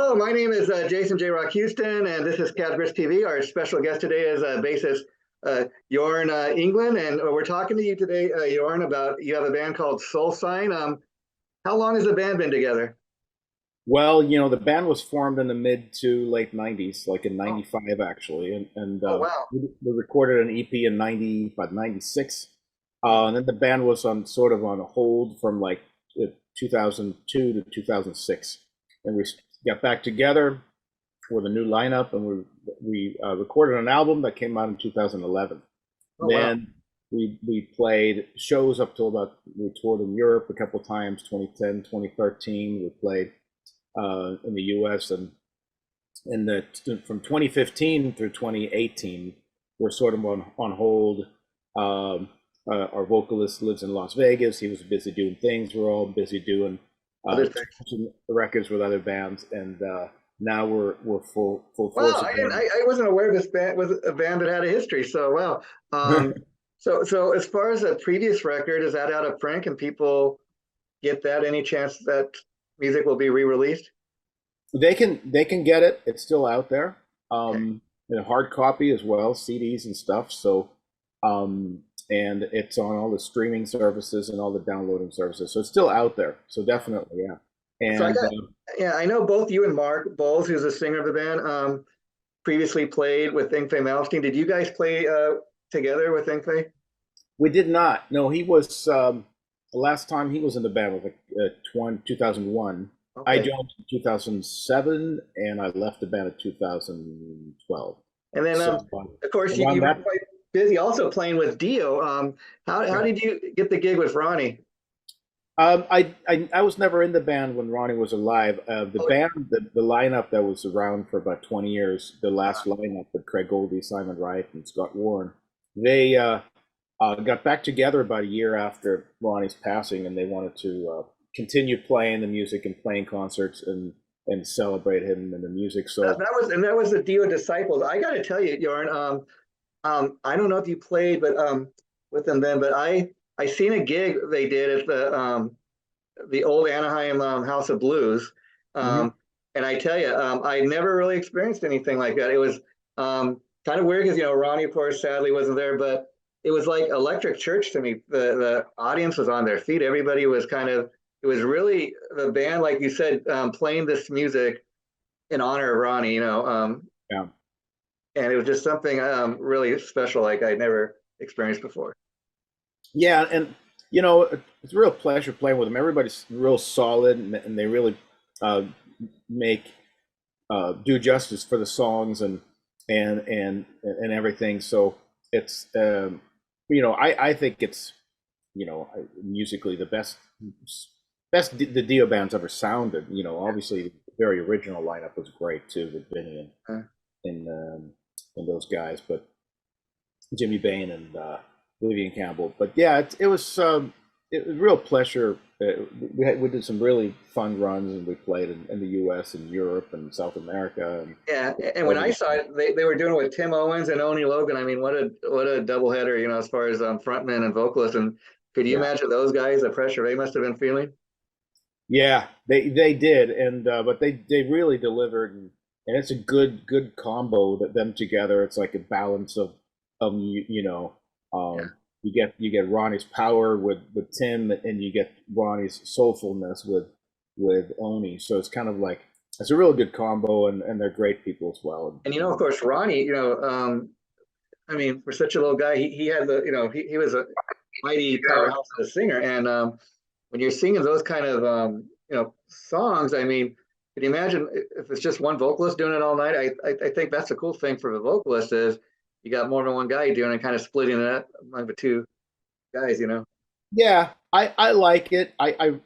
Hello, my name is Jason J. Rock Houston, and this is Casper's TV. Our special guest today is bassist Bjorn Englen, and we're talking to you today, Bjorn, about you have a band called Soul Sign. How long has the band been together? Well, the band was formed in the mid to late 90s, like in Oh, 95 actually, and oh wow. we recorded an EP in 90, about 96. And then the band was on hold from like 2002 to 2006. And we got back together with a new lineup, and we recorded an album that came out in 2011. Oh wow. Then we played shows up till we toured in Europe a couple times, 2010, 2013. We played in the U.S. and from 2015 through 2018, we're sort of on hold. Our vocalist lives in Las Vegas. He was busy doing things. We're all busy doing Other things. records with other bands, and now we're full force Wow, again. I wasn't aware this band was a band that had a history. So wow. So as far as the previous record, is that out of print? Can people get that? Any chance that music will be re-released? They can get it. It's still out there. Okay. In a hard copy as well, CDs and stuff. So, and it's on all the streaming services and all the downloading services. So it's still out there. So definitely, yeah. So I And got, yeah, I know both you and Mark Boals, who's the singer of the band, previously played with Yngwie Malmsteen. Did you guys play together with Yngwie? we did not. No, he was the last time he was in the band was like 2001. I Okay. joined in 2007, and I left the band in 2012. And then, So of course, around you were that. quite busy also playing with Dio. How Yeah. did you get the gig with Ronnie? I was never in the band when Ronnie was alive. The Oh, band, the lineup that was around for about 20 years, the uh, last lineup with Craig Goldie, Simon Wright, and Scott Warren, they got back together about a year after Ronnie's passing, and they wanted to continue playing the music and playing concerts and celebrate him and the music. So that was the Dio Disciples. I got to tell you, Jorn. I don't know if you played, but with them then, but I seen a gig they did at the old Anaheim House of Blues, mhm. um, and I tell you, I never really experienced anything like that. It was kind of weird because Ronnie, of course, sadly wasn't there, but it was like electric church to me. The audience was on their feet. Everybody was kind of. It was really the band, like you said, playing this music in honor of Ronnie. Yeah. And it was just something really special, like I'd never experienced before. Yeah, and it's a real pleasure playing with them. Everybody's real solid, and they really uh, make do justice for the songs and everything. So it's I think it's musically the best the Dio band's ever sounded. Obviously the very original lineup was great too with Vinny Uh, and those guys, but Jimmy Bain and Vivian Campbell. But yeah, it was a real pleasure. We did some really fun runs, and we played in the U.S. and Europe and South America and yeah, and when over I the. saw it, they were doing it with Tim Owens and Oni Logan. I mean, what a doubleheader, as far as frontman and vocalist. And could you Yeah, imagine those guys, the pressure they must have been feeling? yeah, they did, and but they really delivered, and it's a good combo that them together. It's like a balance of Yeah. you get Ronnie's power with Tim, and you get Ronnie's soulfulness with Oni. So it's kind of like it's a real good combo, and they're great people as well. And of course, Ronnie, I mean, for such a little guy, he had he was a mighty powerhouse as a singer. And when you're singing those kind of songs, I mean, can you imagine if it's just one vocalist doing it all night? I think that's the cool thing for the vocalist is you got more than one guy doing it, kind of splitting it up among the two guys. Yeah, I like it. I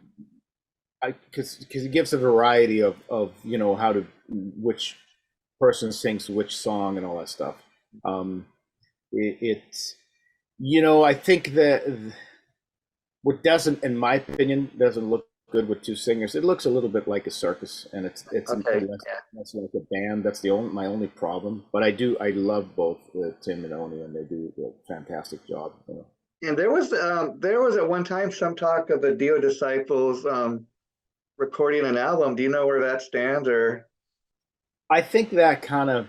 because it gives a variety of how to which person sings which song and all that stuff. Um, it's I think that what doesn't, in my opinion, doesn't look good with two singers. It looks a little bit like a circus, and it's Okay, yeah. less like a band. That's my only problem. But I love both Tim and Oni, and they do a fantastic job. And there was at one time some talk of the Dio Disciples recording an album. Do you know where that stands or? I think that kind of,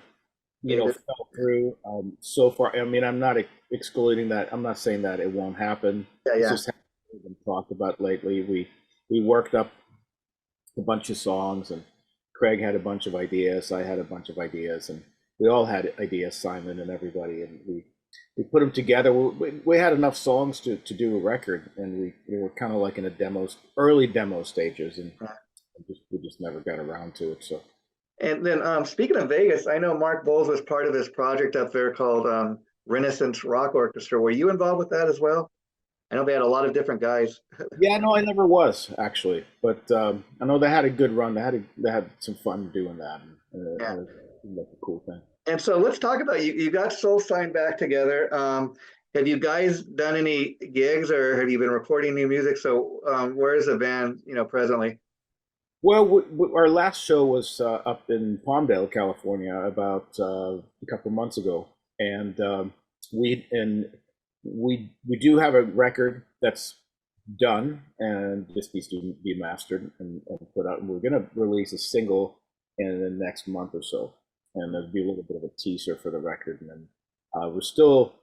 Needed. fell through so far. I mean, I'm not excluding that. I'm not saying that it won't happen. Yeah, It's yeah. just hasn't been talked about lately. We worked up a bunch of songs, and Craig had a bunch of ideas. I had a bunch of ideas, and we all had ideas, Simon and everybody, and we put them together. We had enough songs to do a record, and we were kind of like in a early demo stages, and we just never got around to it. So And then speaking of Vegas, I know Mark Boals was part of this project up there called Renaissance Rock Orchestra. Were you involved with that as well? I know they had a lot of different guys. yeah, no, I never was actually, but I know they had a good run. They had some fun doing that, and Yeah. it was like a cool thing. And so let's talk about you. You got Soul Sign back together. Have you guys done any gigs or have you been recording new music? So where is the band, presently? Well, our last show was up in Palmdale, California, about a couple months ago, and we do have a record that's done and just needs to be mastered and put out. And we're going to release a single in the next month or so, and there'll be a little bit of a teaser for the record, and then we're still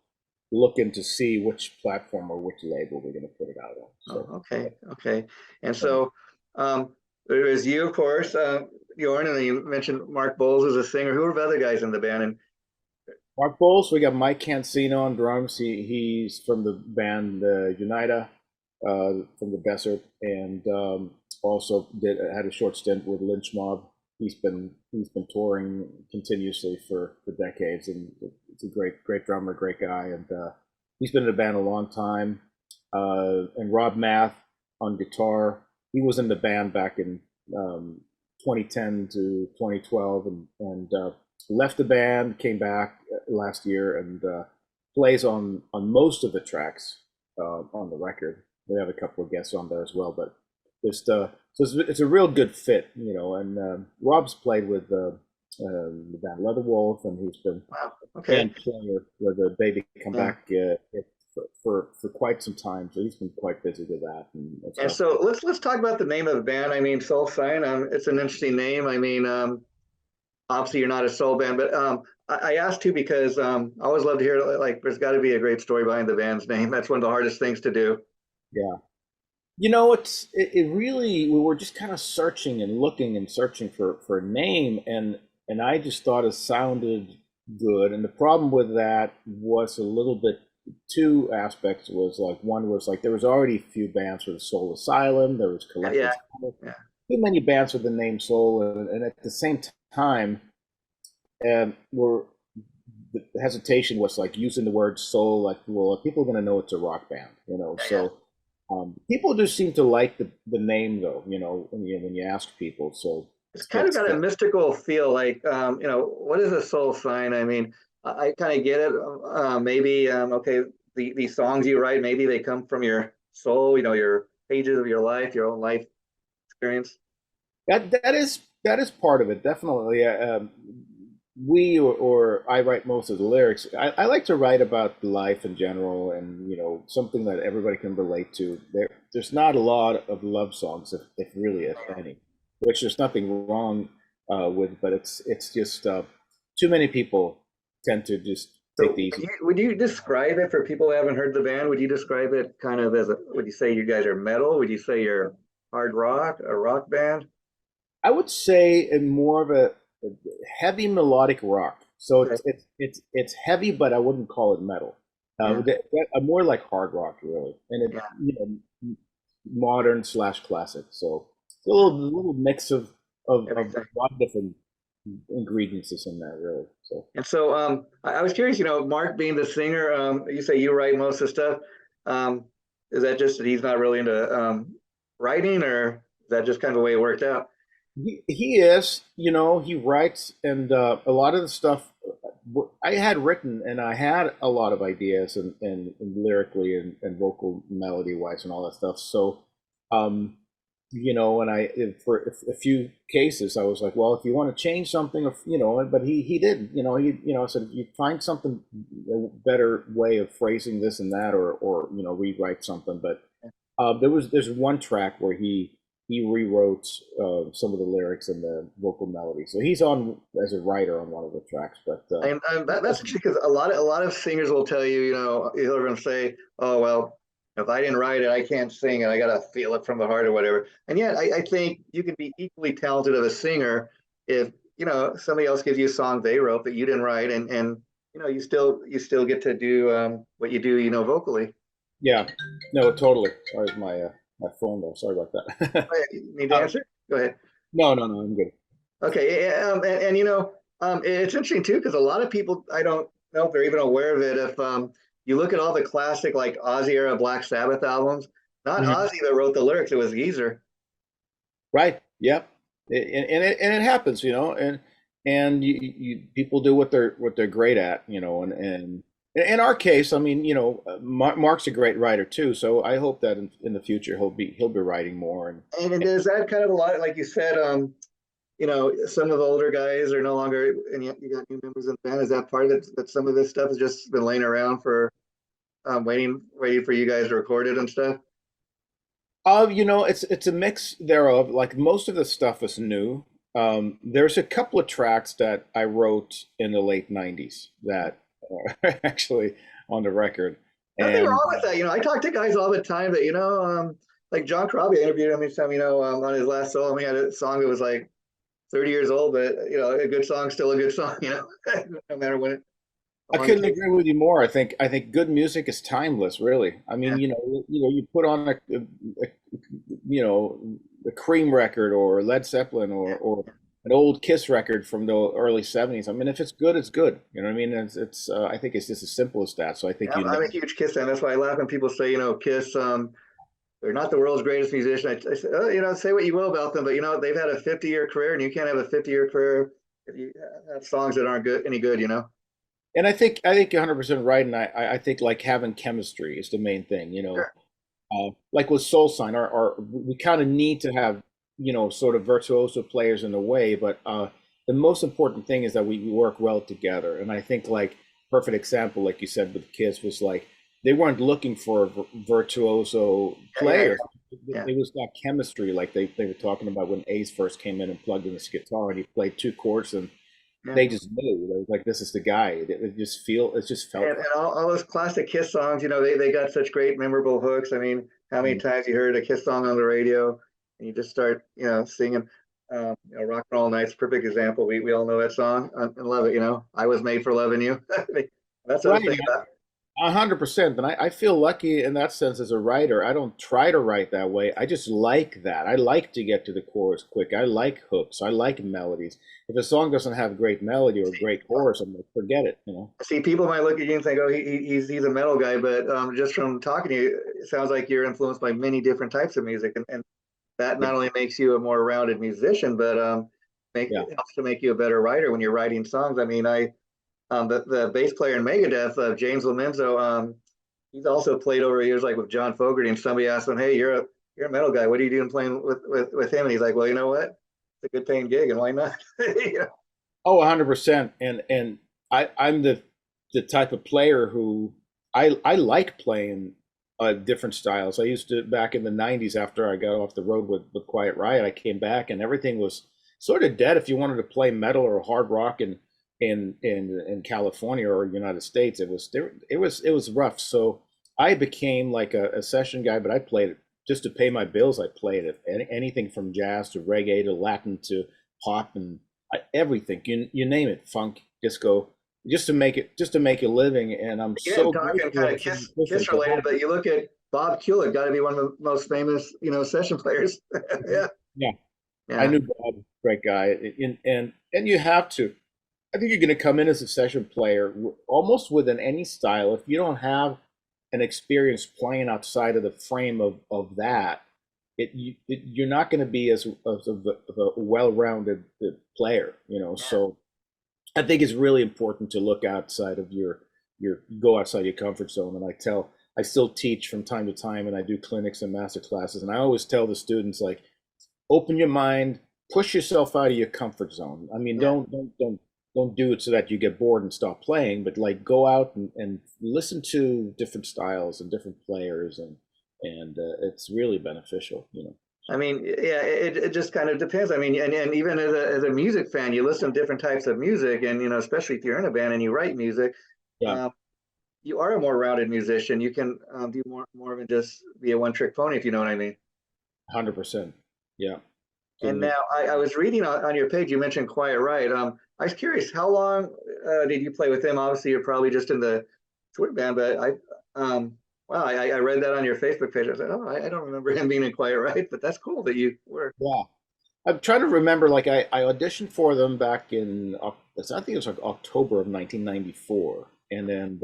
looking to see which platform or which label we're going to put it out on. Oh, So. okay, okay. And so um, there is you, of course, Bjorn, and then you mentioned Mark Bowles as a singer. Who are the other guys in the band? And Mark Boals, we got Mike Cancino on drums. He's from the band Unita from the desert, and also had a short stint with Lynch Mob. He's been touring continuously for decades, and it's a great drummer, great guy, and he's been in the band a long time. And Rob Math on guitar. He was in the band back in 2010 to 2012, and left the band, came back last year, and plays on most of the tracks on the record. We have a couple of guests on there as well, but it's a real good fit, And Rob's played with the band Leatherwolf, and he's been wow, okay. band player with the Baby Come Yeah. Back for quite some time, so he's been quite busy with that and And stuff. so let's talk about the name of the band. I mean, Soul Sign. It's an interesting name. I mean, obviously you're not a soul band, but I asked you because I always love to hear like there's got to be a great story behind the band's name. That's one of the hardest things to do. Yeah. It really, we were just kind of searching and looking and searching for a name, and I just thought it sounded good. And the problem with that was a little bit two aspects. Was like one was like there was already a few bands with the Soul Asylum. There was Collected Yeah, Soul. yeah, Too many bands with the name Soul, and at the same time, we're the hesitation was like using the word soul, like, well, people are going to know it's a rock band. yeah, yeah. So people just seem to like the name, though, when you ask people. So It's kind of it's got a mystical feel. Like, what is a soul sign? I mean, I kind of get it. Maybe okay, the songs you write, maybe they come from your soul. Your pages of your life, your own life experience. that is part of it, definitely. We or I write most of the lyrics. I like to write about life in general, and something that everybody can relate to. There's not a lot of love songs, if really, if any, which there's nothing wrong with, but it's just too many people tend to just take So the easy. would you describe it for people who haven't heard the band? Would you describe it kind of as would you say you guys are metal? Would you say you're hard rock, a rock band? I would say more of a heavy melodic rock. So Okay. it's heavy, but I wouldn't call it metal. Yeah. More like hard rock, really, and Yeah. modern slash classic. So it's a little mix of a Everything. lot of different ingredients is in there, really. So And so I was curious, Mark being the singer, you say you write most of the stuff. Um, is that just that he's not really into writing, or is that just kind of the way it worked out? he is, he writes, and a lot of the stuff I had written, and I had a lot of ideas and lyrically and vocal melody wise and all that stuff. So, and for a few cases, I was like, well, if you want to change something, but he didn't, I said, if you find something, a better way of phrasing this and that, or rewrite something. But there's one track where he he rewrote some of the lyrics and the vocal melody. So he's on as a writer on one of the tracks. But And that's interesting because a lot of singers will tell you, you'll hear them say, "Oh well, if I didn't write it, I can't sing it. I gotta feel it from the heart or whatever." And yet, I think you can be equally talented of a singer if somebody else gives you a song they wrote that you didn't write, and you still get to do what you do, vocally. yeah, no, totally. Sorry, my phone there. Sorry about that. Oh, yeah, you need to answer? Go ahead. No, no, no, I'm good. Okay, yeah, and it's interesting too because a lot of people I don't know if they're even aware of it. If you look at all the classic like Ozzy era Black Sabbath albums, not Mhm. Ozzy that wrote the lyrics, it was Geezer. Right. Yep. And it happens, and people do what they're great at, and in our case, I mean, Mark's a great writer too, so I hope that in the future he'll be writing more And is that kind of a lot, like you said, some of the older guys are no longer, and you got new members in the band. Is that part of it? That some of this stuff has just been laying around for waiting for you guys to record it and stuff. it's a mix thereof. Like most of the stuff is new. There's a couple of tracks that I wrote in the late '90s that are actually on the record, Nothing and wrong with that. I talk to guys all the time that, like John Crosby, I interviewed him anytime, on his last solo. He had a song that was like 30 years old, but, a good song, still a good song, no matter when how I long it couldn't takes. agree with you more. I think good music is timeless, really. I Yeah. mean, you put on you know, a Cream record or Led Zeppelin or an old Kiss record from the early '70s. I mean, if it's good, it's good. You know what I mean? It's I think it's just as simple as that. So I think Yeah, I'm a huge Kiss fan. That's why I laugh when people say, Kiss, they're not the world's greatest musician. I say, oh, say what you will about them, but, they've had a 50-year career, and you can't have a 50-year career if you have songs that aren't good, any good. And I think you're 100% right. And I think like having chemistry is the main thing. Sure. Like with Soul Sign, we kind of need to have sort of virtuoso players in a way, but the most important thing is that we work well together. And I think like perfect example, like you said with Kiss, was like they weren't looking for a virtuoso Yeah, yeah, players. yeah. It was that chemistry, like they were talking about when Ace first came in and plugged in his guitar and he played two chords and Yeah. they just knew. They was like, this is the guy. It just felt And right. all those classic Kiss songs, they got such great memorable hooks. I mean, how many Mm. times you heard a Kiss song on the radio and you just start, singing. Rock and Roll Night's a perfect example. We all know that song and love it. I was made for loving you. That's what I Right. think about. 100%. And I feel lucky in that sense as a writer. I don't try to write that way. I just like that. I like to get to the chorus quick. I like hooks. I like melodies. If a song doesn't have great melody or great chorus, I'm like, forget it. See, people might look at you and think, "Oh, he's a metal guy," but just from talking to you, it sounds like you're influenced by many different types of music, and that Yeah. not only makes you a more rounded musician, but Yeah. helps to make you a better writer when you're writing songs. I mean, the bass player in Megadeth, James Lomenzo, he's also played over years, like with John Fogerty. And somebody asked him, "Hey, you're a metal guy. What are you doing playing with him?" And he's like, "Well, you know what? It's a good paying gig, and why not?" Oh, 100%. And I'm the type of player who I like playing different styles. I used to back in the '90s after I got off the road with Quiet Riot. I came back and everything was sort of dead. If you wanted to play metal or hard rock in California or United States, it was there. It was rough. So I became like a session guy, but I played it just to pay my bills. I played it anything from jazz to reggae to Latin to pop and everything you name it, funk, disco, just to make a living. And I'm Again, so talking grateful kind of and so Kiss efficient to related, have but you look at Bob Kulick, got to be one of the most famous, session players. it. Yeah, Yeah, I yeah, knew Bob, great guy, and you have to. I think you're going to come in as a session player almost within any style. If you don't have an experience playing outside of the frame of that, you're not going to be as of a well-rounded player. yeah. So I think it's really important to look outside of your go outside your comfort zone. And I still teach from time to time, and I do clinics and master classes, and I always tell the students like, open your mind, push yourself out of your comfort zone. I mean, Yeah. don't do it so that you get bored and stop playing, but like go out and listen to different styles and different players, and it's really beneficial. I mean, yeah, it just kind of depends. I mean, and even as a music fan, you listen to different types of music, and especially if you're in a band and you write music, Yeah, um, you are a more rounded musician. You can do more than just be a one trick pony, if you know what I mean. 100%. Yeah. And Couldn't agree now I more. was reading on your page, you mentioned Quiet Riot. I was curious, how long did you play with him? Obviously, you're probably just in the tour band, but wow, I read that on your Facebook page. I said, oh, I don't remember him being in Quiet Riot, but that's cool that you were. Yeah. I'm trying to remember, like I auditioned for them back in, I think it was like October of 1994. And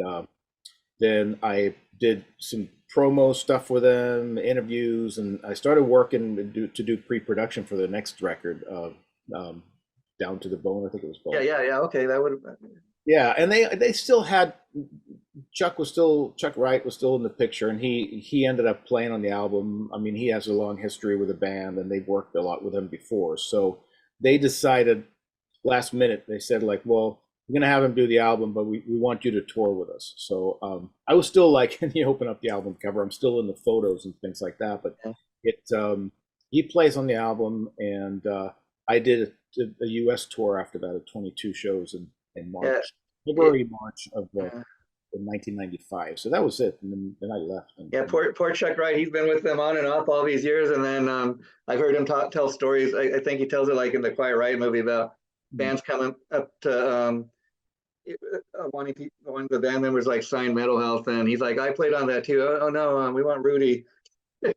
then I did some promo stuff with them, interviews, and I started working to do pre-production for the next record, um, Down to the Bone, I think it was Yeah, called. yeah, yeah. Okay, that would. Yeah, and they still had Chuck Wright was still in the picture, and he ended up playing on the album. I mean, he has a long history with the band, and they've worked a lot with him before. So they decided last minute. They said like, well, we're gonna have him do the album, but we want you to tour with us. So I was still like, you open up the album cover. I'm still in the photos and things like that. But Yeah, it he plays on the album, and I did a U.S. tour after that of 22 shows in yeah, March, it, February, March of yeah. in 1995. So that was it, and then I left. Yeah, poor Chuck Wright. He's been with them on and off all these years, and then I've heard him tell stories. I think he tells it like in the Quiet Riot movie about bands coming up to one of the band members like Sign Mental Health, and he's like, I played on that too. Oh, no, we want Rudy.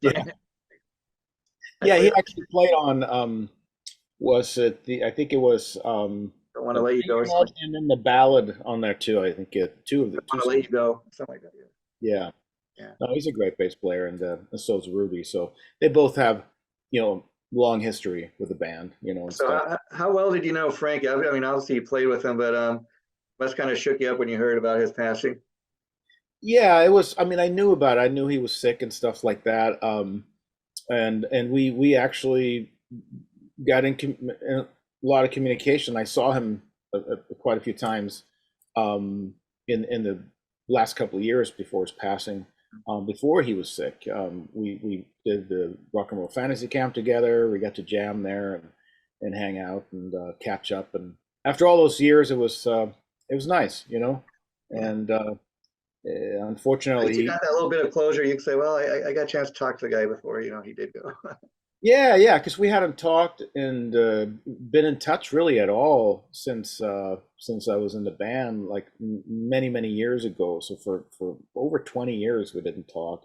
Yeah, I yeah, he played. actually played on was it the I think it was Don't want to the let you go or Figurehead something. and then the ballad on there too. I think two of the Don't two want to let songs. you go, something like that. Yeah, Yeah. no, he's a great bass player, and so is Rudy. So they both have long history with the band, and So stuff. how well did you know Frank? I mean, obviously you played with him, but must kind of shook you up when you heard about his passing. Yeah, it was. I mean, I knew about it. I knew he was sick and stuff like that. And we actually got in a lot of communication. I saw him quite a few times in the last couple of years before his passing. Before he was sick, we did the rock and roll fantasy camp together. We got to jam there and hang out and catch up. And after all those years, it was nice, Yeah. And At least you unfortunately, got that little bit of closure. You can say, well, I got a chance to talk to the guy before, he did go. yeah, because we hadn't talked and been in touch really at all since I was in the band, like many years ago. So for over 20 years we didn't talk,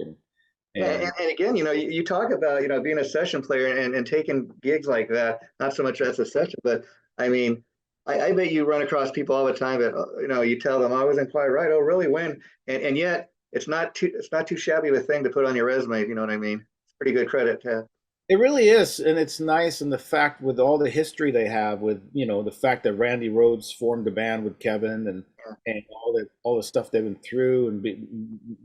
Yeah, and and again, you talk about, being a session player and taking gigs like that, not so much as a session, but I mean, I bet you run across people all the time that, you tell them, I was in Quiet Riot, oh, really, when? And yet it's not too shabby of a thing to put on your resume, if you know what I mean? It's pretty good credit to have. it really is, and it's nice. And the fact with all the history they have, with the fact that Randy Rhoads formed a band with Kevin, and all the stuff they've been through, and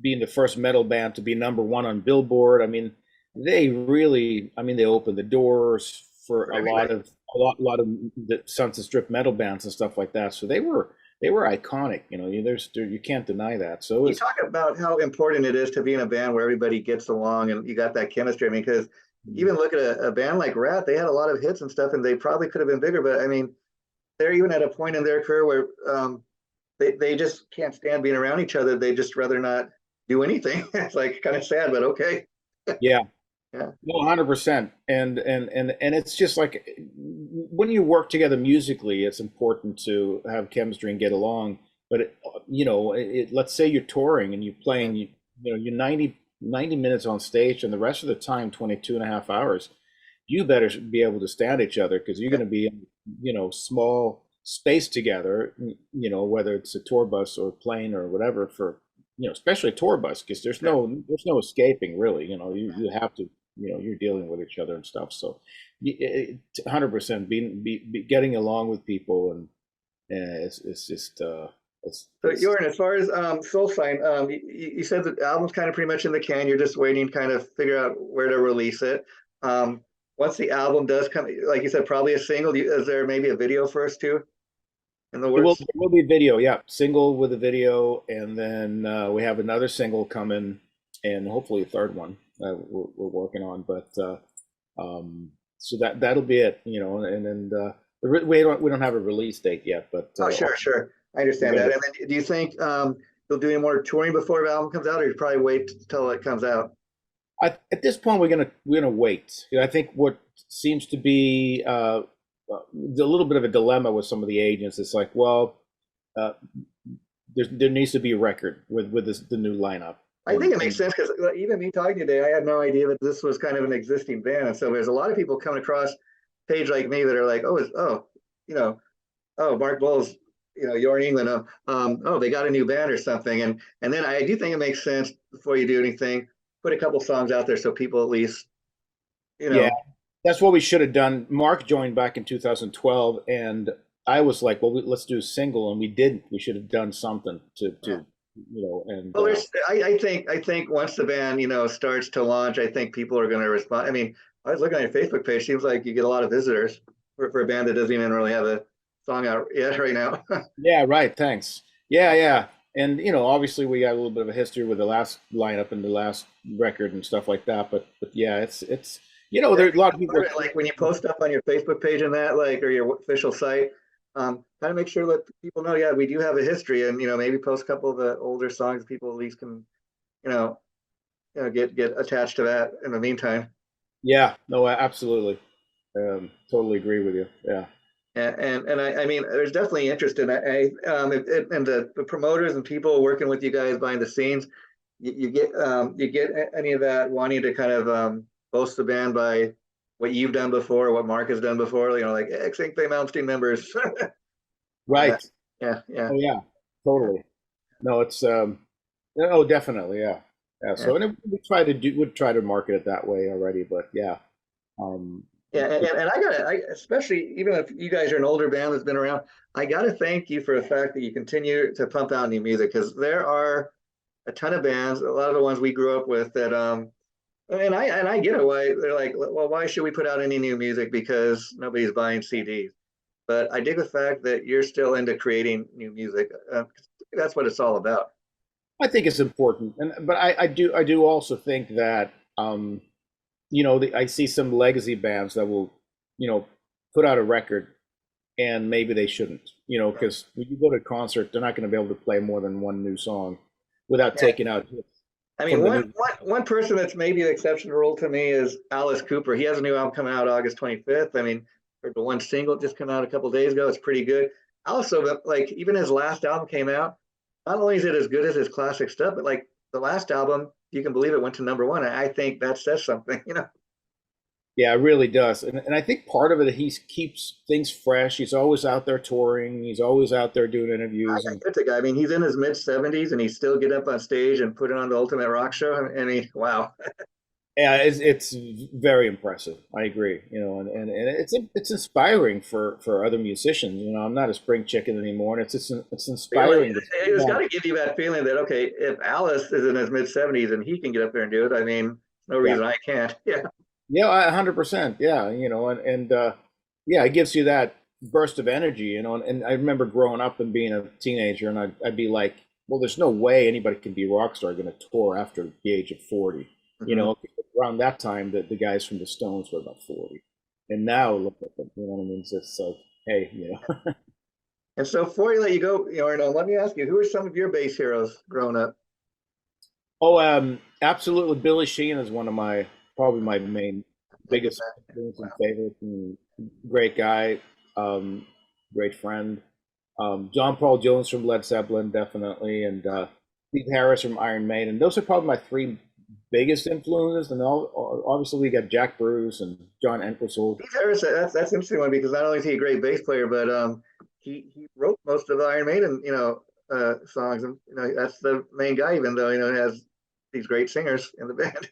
being the first metal band to be #1 on Billboard. I mean, they really, I mean, they opened the doors for For everybody. a lot of the Sunset Strip metal bands and stuff like that. So they were iconic. You can't deny that. So it You was. talk about how important it is to be in a band where everybody gets along and you got that chemistry. I mean, because even look at a band like Rat, they had a lot of hits and stuff, and they probably could have been bigger. But I mean, they're even at a point in their career where they just can't stand being around each other. They just rather not do anything. It's like kind of sad, but okay. Yeah. Yeah. No, 100%. And it's just like when you work together musically, it's important to have chemistry and get along. But let's say you're touring and you're playing, you're 90 minutes on stage, and the rest of the time, 22 and a half hours, you better be able to stand each other, because you're Yeah. going to be in, small space together, whether it's a tour bus or plane or whatever, for, especially a tour bus, because there's no escaping really. You have to, you're dealing with each other and stuff. So 100% getting along with people, and it's just So it's Jordan, as far as Soul Sign, you said the album's kind of pretty much in the can. You're just waiting to kind of figure out where to release it. Um, Once the album does come, like you said, probably a single. Is there maybe a video first too in the it will works? it will be video, yeah, single with a video, and then we have another single coming, and hopefully a third one we're working on. But So that'll be it, you know, we don't have a release date yet, but Oh, sure, sure. I understand that. And then do you think they'll do any more touring before the album comes out, or you probably wait till it comes out? At this point we're gonna wait. You know, I think what seems to be a little bit of a dilemma with some of the agents. It's like, well, uh, there needs to be a record with the new lineup. I think it makes sense because even me talking today, I had no idea that this was kind of an existing band. And so there's a lot of people coming across page like me that are like, you know, oh, Mark Boals, you're in England. Oh, they got a new band or something. And then I do think it makes sense before you do anything, put a couple songs out there so people at least, you Yeah, know, that's what we should have done. Mark joined back in 2012, and I was like, well, let's do a single, and we didn't. We should have done something to you know, and well, I think once the band, starts to launch, I think people are going to respond. I mean, I was looking at your Facebook page. Seems like you get a lot of visitors for a band that doesn't even really have a song out yet right now. yeah, right. Thanks. Yeah, yeah. And you know, obviously we got a little bit of a history with the last lineup and the last record and stuff like that. But yeah, it's you know, there are a lot of people. Like when you post up on your Facebook page and that, like, or your official site, kind of make sure that people know, yeah, we do have a history, and maybe post a couple of the older songs people at least can, you know, get attached to that in the meantime. Yeah, no, absolutely. Totally agree with you. Yeah. And I mean, there's definitely interest in that. And the promoters and people working with you guys behind the scenes, you get any of that wanting to kind of boast the band by what you've done before, what Mark has done before, like ex-Yngwie Malmsteen members. Right. Yeah, yeah, Oh yeah, yeah, totally. No, it's oh definitely, yeah. Yeah. yeah. So and would try to market it that way already, but yeah. Um Yeah, and especially even if you guys are an older band that's been around, I gotta thank you for the fact that you continue to pump out new music because there are a ton of bands, a lot of the ones we grew up with that and I get it why they're like, well, why should we put out any new music because nobody's buying CDs? But I dig the fact that you're still into creating new music. That's what it's all about. I think it's important. But I do also think that you know, I see some legacy bands that will, you know, put out a record and maybe they shouldn't, you know, because when you go to a concert, they're not going to be able to play more than one new song without Yeah. taking out hits I mean, from the one, new. one, one person that's maybe the exception rule to me is Alice Cooper. He has a new album coming out August 25th. I mean, heard the one single just came out a couple days ago. It's pretty good. Also, but like even his last album came out, not only is it as good as his classic stuff, but like the last album, you can believe it went to number one. I think that says something, Yeah, it really does. And I think part of it, he keeps things fresh. He's always out there touring. He's always out there doing interviews. I And get the guy. I mean, he's in his mid 70s and he still get up on stage and put it on the Ultimate Rock Show. And wow. yeah, it's very impressive. I agree. You know, and it's inspiring for other musicians. You know, I'm not a spring chicken anymore, and it's inspiring. It's got to give you that feeling that, okay, if Alice is in his mid 70s and he can get up there and do it, I mean, no Yeah. reason I can't. Yeah. Yeah, 100%. Yeah, you know, and yeah, it gives you that burst of energy, you know. And I remember growing up and being a teenager, and I'd be like, well, there's no way anybody can be a rock star going to tour after the age of 40. You Mm-hmm. know, around that time, the guys from the Stones were about 40, and now look at them. You know what I mean? It's just like, hey, you know. And so before I let you go, Arno, let me ask you, who are some of your bass heroes growing up? Oh, absolutely. Billy Sheehan is one of my probably my main biggest influence and favorite and great guy, um, great friend. John Paul Jones from Led Zeppelin, definitely, and Steve Harris from Iron Maiden. Those are probably my three biggest influences. And obviously, we got Jack Bruce and John Entwistle. Steve Harris, that's an interesting one because not only is he a great bass player, but he wrote most of the Iron Maiden, songs, and that's the main guy, even though he has these great singers in the band.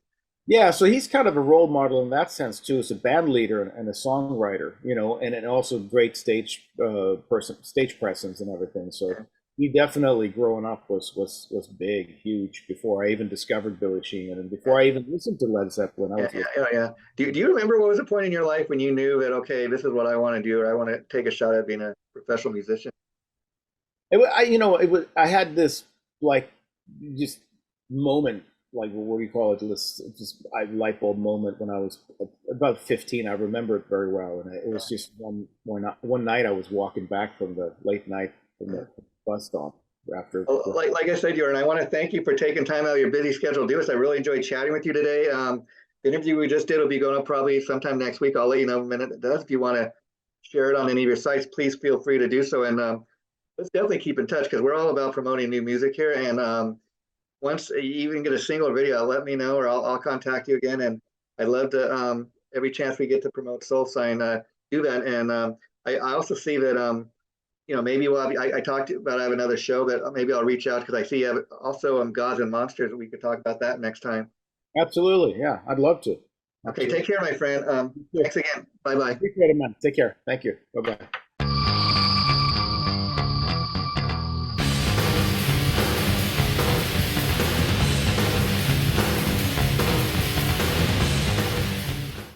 Yeah, so he's kind of a role model in that sense too, as a band leader and a songwriter, you know, and also great stage presence and everything. So he definitely growing up was big, huge before I even discovered Billy Sheehan and before I even listened to Led Zeppelin. I Yeah, was yeah, yeah, yeah. Do you remember what was the point in your life when you knew that okay, this is what I want to do, or I want to take a shot at being a professional musician? I had this like just moment like what do you call it? Just a light bulb moment when I was about 15. I remember it very well, and it was just one night I was walking back from the late night from the bus stop after. Well, like I said, Jordan, I want to thank you for taking time out of your busy schedule to do this. I really enjoyed chatting with you today. The interview we just did will be going up probably sometime next week. I'll let you know the minute it does. If you want to share it on any of your sites, please feel free to do so. And let's definitely keep in touch because we're all about promoting new music here. And once you even get a single video, let me know or I'll contact you again. And I'd love to, every chance we get to promote Soul Sign, do that. And I also see that, maybe I talked about I have another show that maybe I'll reach out because I see you have also Gods and Monsters. We could talk about that next time. Absolutely, yeah, I'd love to. Okay, take care, my friend. Thanks again. Bye-bye. Appreciate it, man. Take care. Thank you. Bye-bye.